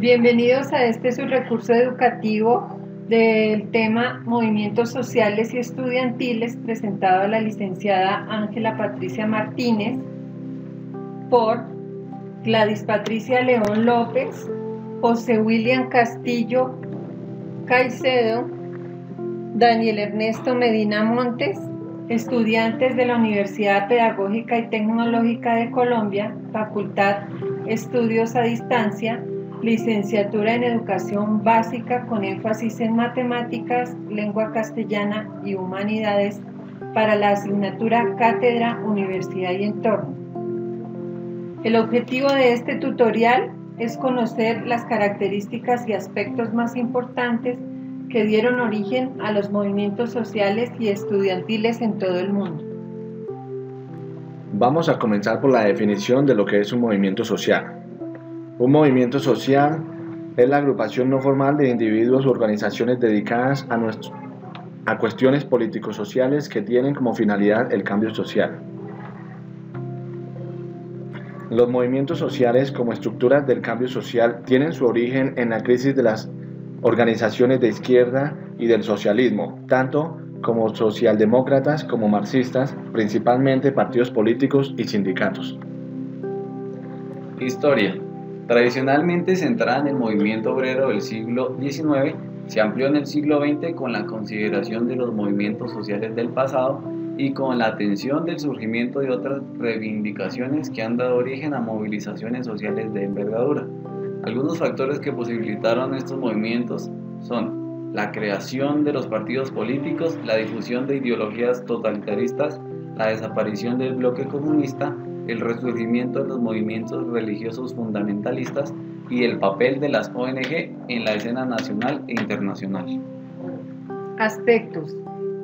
Bienvenidos a este su recurso educativo del tema Movimientos Sociales y Estudiantiles, presentado a la licenciada Ángela Patricia Martínez por Gladys Patricia León López, José William Castillo Caicedo, Daniel Ernesto Medina Montes, estudiantes de la Universidad Pedagógica y Tecnológica de Colombia, Facultad Estudios a Distancia, Licenciatura en Educación Básica con énfasis en Matemáticas, Lengua Castellana y Humanidades para la asignatura Cátedra, Universidad y Entorno. El objetivo de este tutorial es conocer las características y aspectos más importantes que dieron origen a los movimientos sociales y estudiantiles en todo el mundo. Vamos a comenzar por la definición de lo que es un movimiento social. Un movimiento social es la agrupación no formal de individuos u organizaciones dedicadas a cuestiones político-sociales que tienen como finalidad el cambio social. Los movimientos sociales como estructuras del cambio social tienen su origen en la crisis de las organizaciones de izquierda y del socialismo, tanto como socialdemócratas como marxistas, principalmente partidos políticos y sindicatos. Historia. Tradicionalmente centrada en el movimiento obrero del siglo XIX, se amplió en el siglo XX con la consideración de los movimientos sociales del pasado y con la atención del surgimiento de otras reivindicaciones que han dado origen a movilizaciones sociales de envergadura. Algunos factores que posibilitaron estos movimientos son la creación de los partidos políticos, la difusión de ideologías totalitaristas, la desaparición del bloque comunista, el resurgimiento de los movimientos religiosos fundamentalistas y el papel de las ONG en la escena nacional e internacional. Aspectos.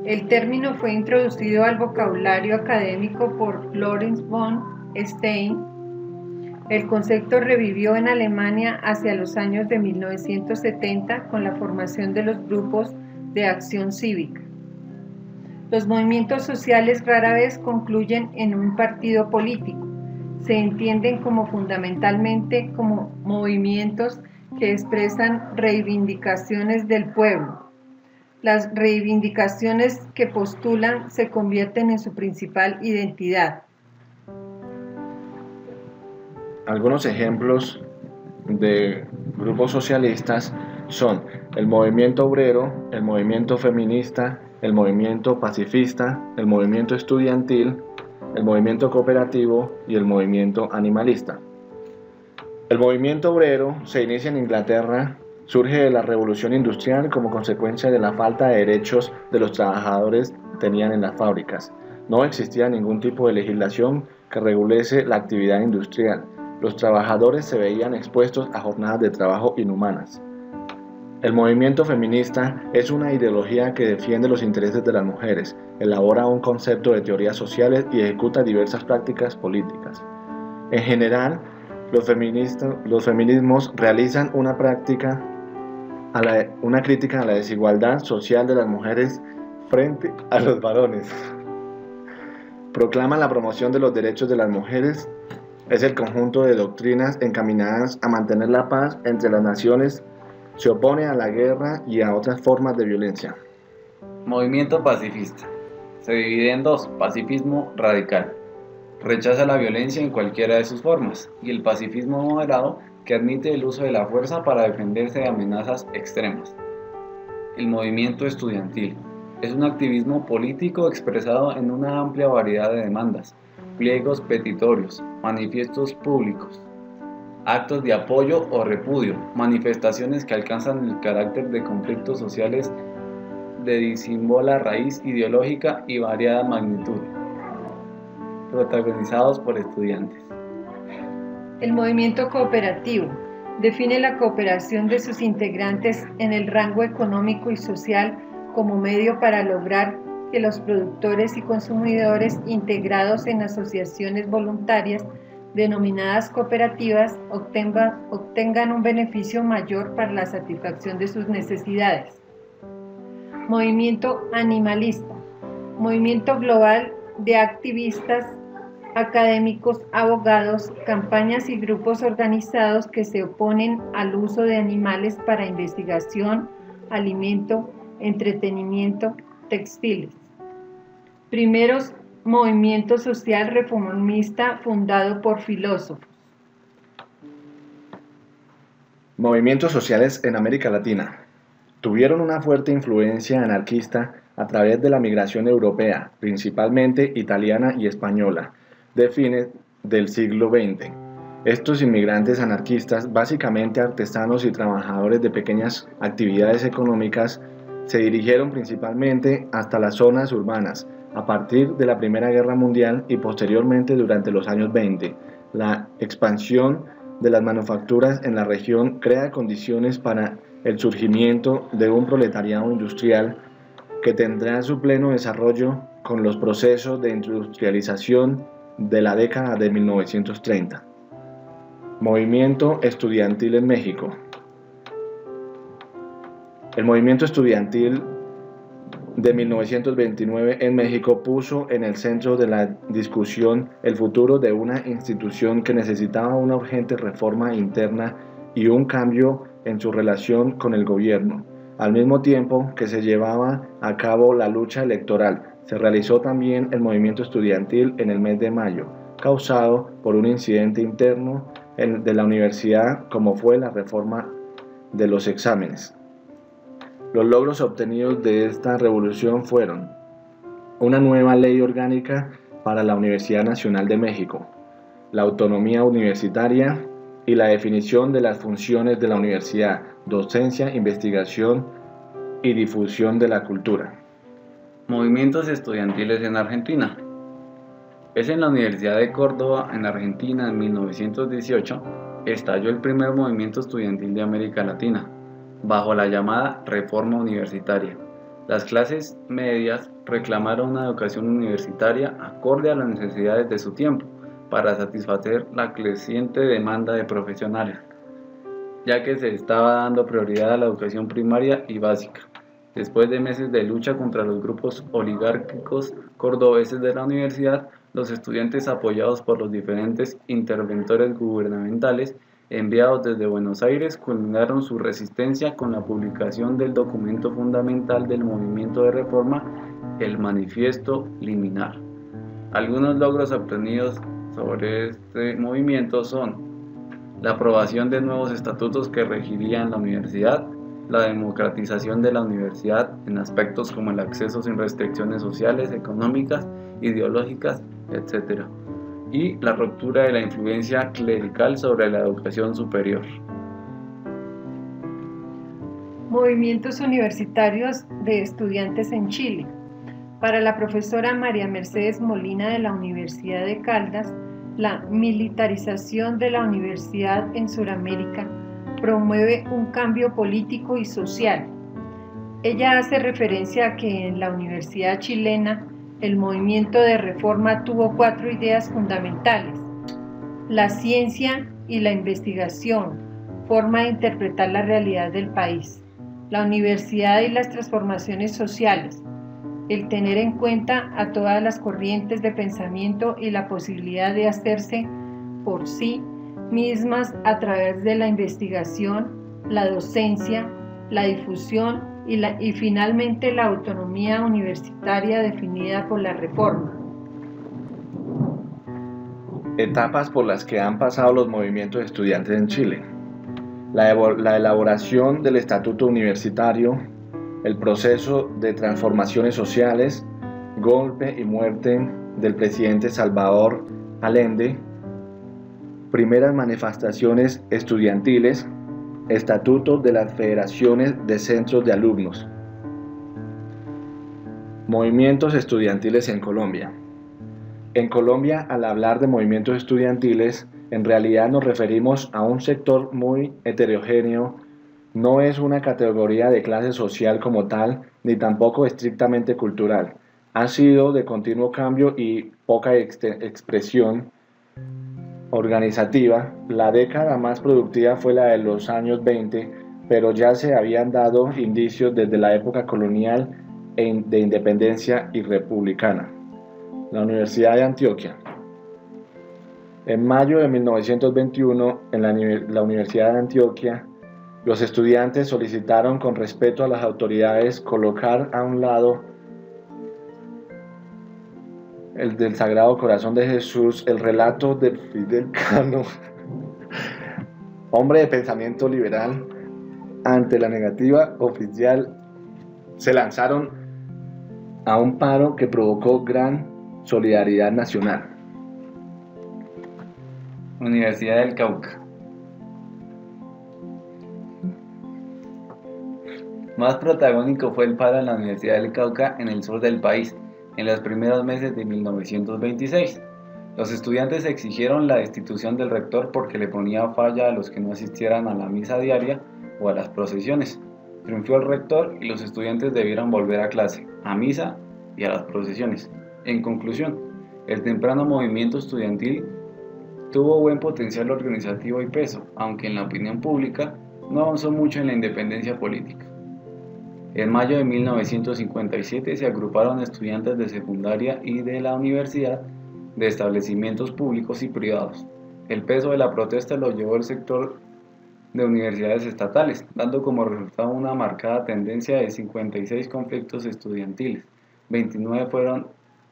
El término fue introducido al vocabulario académico por Lorenz von Stein. El concepto revivió en Alemania hacia los años de 1970 con la formación de los grupos de acción cívica. Los movimientos sociales rara vez concluyen en un partido político. Se entienden fundamentalmente como movimientos que expresan reivindicaciones del pueblo. Las reivindicaciones que postulan se convierten en su principal identidad. Algunos ejemplos de grupos socialistas son el movimiento obrero, el movimiento feminista, el movimiento pacifista, el movimiento estudiantil, el movimiento cooperativo y el movimiento animalista. El movimiento obrero se inicia en Inglaterra, surge de la revolución industrial como consecuencia de la falta de derechos de los trabajadores tenían en las fábricas. No existía ningún tipo de legislación que regulase la actividad industrial. Los trabajadores se veían expuestos a jornadas de trabajo inhumanas. El movimiento feminista es una ideología que defiende los intereses de las mujeres, elabora un concepto de teorías sociales y ejecuta diversas prácticas políticas. En general, los feminismos realizan una crítica a la desigualdad social de las mujeres frente a los varones. Proclaman la promoción de los derechos de las mujeres. Es el conjunto de doctrinas encaminadas a mantener la paz entre las naciones. Se opone a la guerra y a otras formas de violencia. Movimiento pacifista. Se divide en dos: pacifismo radical, rechaza la violencia en cualquiera de sus formas, y el pacifismo moderado, que admite el uso de la fuerza para defenderse de amenazas extremas. El movimiento estudiantil es un activismo político expresado en una amplia variedad de demandas, pliegos petitorios, manifiestos públicos, actos de apoyo o repudio, manifestaciones que alcanzan el carácter de conflictos sociales de disímbola raíz ideológica y variada magnitud, protagonizados por estudiantes. El movimiento cooperativo define la cooperación de sus integrantes en el rango económico y social como medio para lograr que los productores y consumidores integrados en asociaciones voluntarias denominadas cooperativas obtengan un beneficio mayor para la satisfacción de sus necesidades. Movimiento animalista, movimiento global de activistas académicos, abogados, campañas y grupos organizados que se oponen al uso de animales para investigación, alimento, entretenimiento, textiles. Primeros movimiento social reformista fundado por filósofos. Movimientos sociales en América Latina. Tuvieron una fuerte influencia anarquista a través de la migración europea, principalmente italiana y española, de fines del siglo XX. Estos inmigrantes anarquistas, básicamente artesanos y trabajadores de pequeñas actividades económicas, se dirigieron principalmente hasta las zonas urbanas a partir de la Primera Guerra Mundial y posteriormente durante los años 20. La expansión de las manufacturas en la región crea condiciones para el surgimiento de un proletariado industrial que tendrá su pleno desarrollo con los procesos de industrialización de la década de 1930. Movimiento estudiantil en México. El movimiento estudiantil de 1929 en México puso en el centro de la discusión el futuro de una institución que necesitaba una urgente reforma interna y un cambio en su relación con el gobierno. Al mismo tiempo que se llevaba a cabo la lucha electoral, se realizó también el movimiento estudiantil en el mes de mayo, causado por un incidente interno de la universidad como fue la reforma de los exámenes. Los logros obtenidos de esta revolución fueron una nueva ley orgánica para la Universidad Nacional de México, la autonomía universitaria y la definición de las funciones de la universidad, docencia, investigación y difusión de la cultura. Movimientos estudiantiles en Argentina. Es en la Universidad de Córdoba, en Argentina, en 1918, estalló el primer movimiento estudiantil de América Latina, bajo la llamada Reforma Universitaria. Las clases medias reclamaron una educación universitaria acorde a las necesidades de su tiempo, para satisfacer la creciente demanda de profesionales, ya que se estaba dando prioridad a la educación primaria y básica. Después de meses de lucha contra los grupos oligárquicos cordobeses de la universidad, los estudiantes, apoyados por los diferentes interventores gubernamentales enviados desde Buenos Aires, culminaron su resistencia con la publicación del documento fundamental del movimiento de reforma, el Manifiesto Liminar. Algunos logros obtenidos sobre este movimiento son la aprobación de nuevos estatutos que regirían la universidad, la democratización de la universidad en aspectos como el acceso sin restricciones sociales, económicas, ideológicas, etc., y la ruptura de la influencia clerical sobre la educación superior. Movimientos universitarios de estudiantes en Chile. Para la profesora María Mercedes Molina de la Universidad de Caldas, la militarización de la universidad en Sudamérica promueve un cambio político y social. Ella hace referencia a que en la universidad chilena el movimiento de reforma tuvo 4 ideas fundamentales: la ciencia y la investigación, forma de interpretar la realidad del país; la universidad y las transformaciones sociales, el tener en cuenta a todas las corrientes de pensamiento y la posibilidad de hacerse por sí mismas a través de la investigación, la docencia, la difusión y finalmente la autonomía universitaria definida por la reforma. Etapas por las que han pasado los movimientos estudiantes en Chile. La elaboración del estatuto universitario, el proceso de transformaciones sociales, golpe y muerte del presidente Salvador Allende, primeras manifestaciones estudiantiles, estatutos de las federaciones de centros de alumnos. Movimientos estudiantiles en Colombia. En Colombia, al hablar de movimientos estudiantiles, en realidad nos referimos a un sector muy heterogéneo. No es una categoría de clase social como tal, ni tampoco estrictamente cultural. Ha sido de continuo cambio y poca expresión organizativa. La década más productiva fue la de los años 20, pero ya se habían dado indicios desde la época colonial de independencia y republicana. La Universidad de Antioquia. En mayo de 1921, en la Universidad de Antioquia, los estudiantes solicitaron con respeto a las autoridades colocar a un lado el del Sagrado Corazón de Jesús, el relato de Fidel Cano, hombre de pensamiento liberal. Ante la negativa oficial, se lanzaron a un paro que provocó gran solidaridad nacional. Universidad del Cauca. Más protagónico fue el paro en la Universidad del Cauca en el sur del país, en los primeros meses de 1926. Los estudiantes exigieron la destitución del rector porque le ponía falla a los que no asistieran a la misa diaria o a las procesiones. Triunfó el rector y los estudiantes debieron volver a clase, a misa y a las procesiones. En conclusión, el temprano movimiento estudiantil tuvo buen potencial organizativo y peso, aunque en la opinión pública no avanzó mucho en la independencia política. En mayo de 1957 se agruparon estudiantes de secundaria y de la universidad, de establecimientos públicos y privados. El peso de la protesta lo llevó el sector de universidades estatales, dando como resultado una marcada tendencia de 56 conflictos estudiantiles. 29 fueron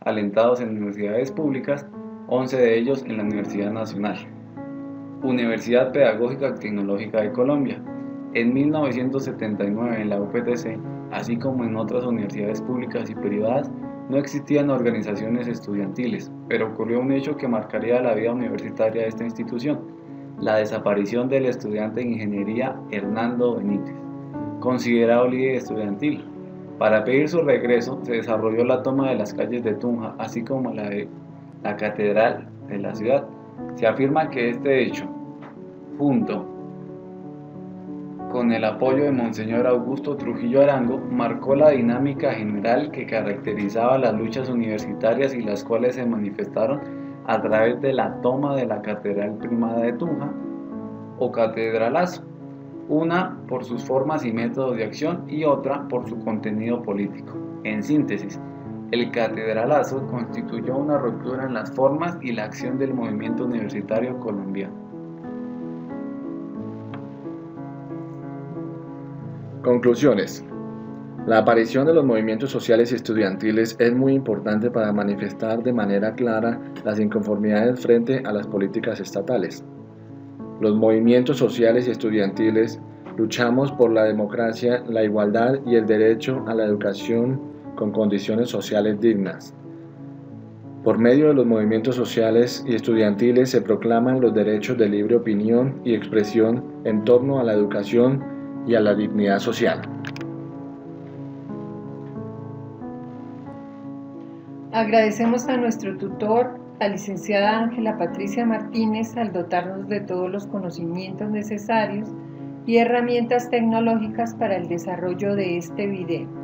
alentados en universidades públicas, 11 de ellos en la Universidad Nacional. Universidad Pedagógica Tecnológica de Colombia. En 1979 en la UPTC, así como en otras universidades públicas y privadas, no existían organizaciones estudiantiles, pero ocurrió un hecho que marcaría la vida universitaria de esta institución: la desaparición del estudiante de ingeniería Hernando Benítez, considerado líder estudiantil. Para pedir su regreso, se desarrolló la toma de las calles de Tunja, así como la de la catedral de la ciudad. Se afirma que este hecho, junto con el apoyo de Monseñor Augusto Trujillo Arango, marcó la dinámica general que caracterizaba las luchas universitarias y las cuales se manifestaron a través de la toma de la Catedral Primada de Tunja o Catedralazo, una por sus formas y métodos de acción y otra por su contenido político. En síntesis, el Catedralazo constituyó una ruptura en las formas y la acción del movimiento universitario colombiano. Conclusiones. La aparición de los movimientos sociales y estudiantiles es muy importante para manifestar de manera clara las inconformidades frente a las políticas estatales. Los movimientos sociales y estudiantiles luchamos por la democracia, la igualdad y el derecho a la educación con condiciones sociales dignas. Por medio de los movimientos sociales y estudiantiles se proclaman los derechos de libre opinión y expresión en torno a la educación y a la dignidad social. Agradecemos a nuestro tutor, la licenciada Ángela Patricia Martínez, al dotarnos de todos los conocimientos necesarios y herramientas tecnológicas para el desarrollo de este video.